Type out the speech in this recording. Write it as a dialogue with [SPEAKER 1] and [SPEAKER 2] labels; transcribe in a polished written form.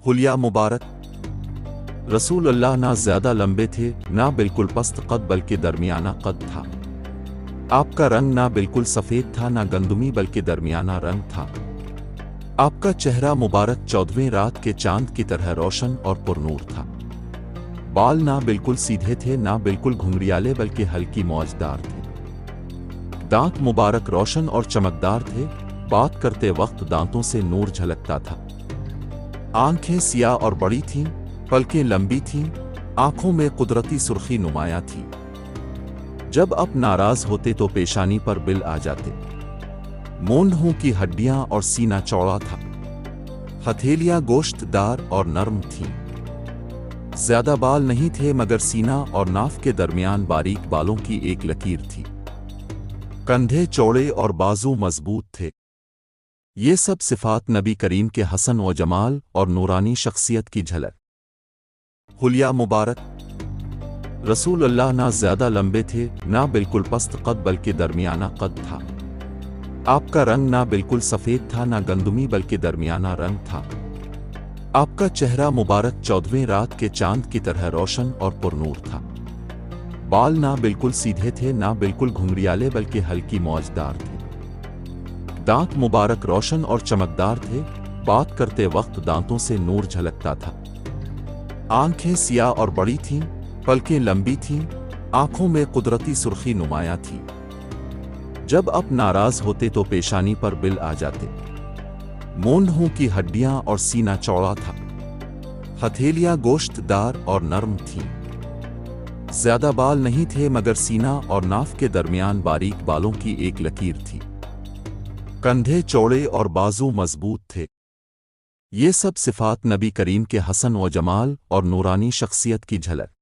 [SPEAKER 1] حلیہ مبارک رسول اللہ نہ زیادہ لمبے تھے نہ بالکل پست قد بلکہ درمیانہ قد تھا۔ آپ کا رنگ نہ بالکل سفید تھا نہ گندمی بلکہ درمیانہ رنگ تھا۔ آپ کا چہرہ مبارک 14ویں رات کے چاند کی طرح روشن اور پرنور تھا۔ بال نہ بالکل سیدھے تھے نہ بالکل گھنگریالے بلکہ ہلکی موجدار تھے۔ دانت مبارک روشن اور چمکدار تھے، بات کرتے وقت دانتوں سے نور جھلکتا تھا۔ آنکھیں سیاہ اور بڑی تھیں، پلکیں لمبی تھیں، آنکھوں میں قدرتی سرخی نمایاں تھی۔ جب آپ ناراض ہوتے تو پیشانی پر بل آ جاتے۔ مونڈھوں کی ہڈیاں اور سینہ چوڑا تھا۔ ہتھیلیاں گوشت دار اور نرم تھیں۔ زیادہ بال نہیں تھے مگر سینہ اور ناف کے درمیان باریک بالوں کی ایک لکیر تھی۔ کندھے چوڑے اور بازو مضبوط تھے۔ یہ سب صفات نبی کریم کے حسن و جمال اور نورانی شخصیت کی جھلک۔ حلیہ مبارک رسول اللہ نہ زیادہ لمبے تھے نہ بالکل پست قد بلکہ درمیانہ قد تھا۔ آپ کا رنگ نہ بالکل سفید تھا نہ گندمی بلکہ درمیانہ رنگ تھا۔ آپ کا چہرہ مبارک 14ویں رات کے چاند کی طرح روشن اور پرنور تھا۔ بال نہ بالکل سیدھے تھے نہ بالکل گھنگریالے بلکہ ہلکی موجدار تھے۔ دانت مبارک روشن اور چمکدار تھے، بات کرتے وقت دانتوں سے نور جھلکتا تھا۔ آنکھیں سیاہ اور بڑی تھیں، پلکیں لمبی تھیں، آنکھوں میں قدرتی سرخی نمایاں تھی۔ جب آپ ناراض ہوتے تو پیشانی پر بل آ جاتے۔ مونڈھوں کی ہڈیاں اور سینہ چوڑا تھا۔ ہتھیلیاں گوشت دار اور نرم تھیں۔ زیادہ بال نہیں تھے مگر سینہ اور ناف کے درمیان باریک بالوں کی ایک لکیر تھی۔ کندھے چوڑے اور بازو مضبوط تھے۔ یہ سب صفات نبی کریم کے حسن و جمال اور نورانی شخصیت کی جھلک۔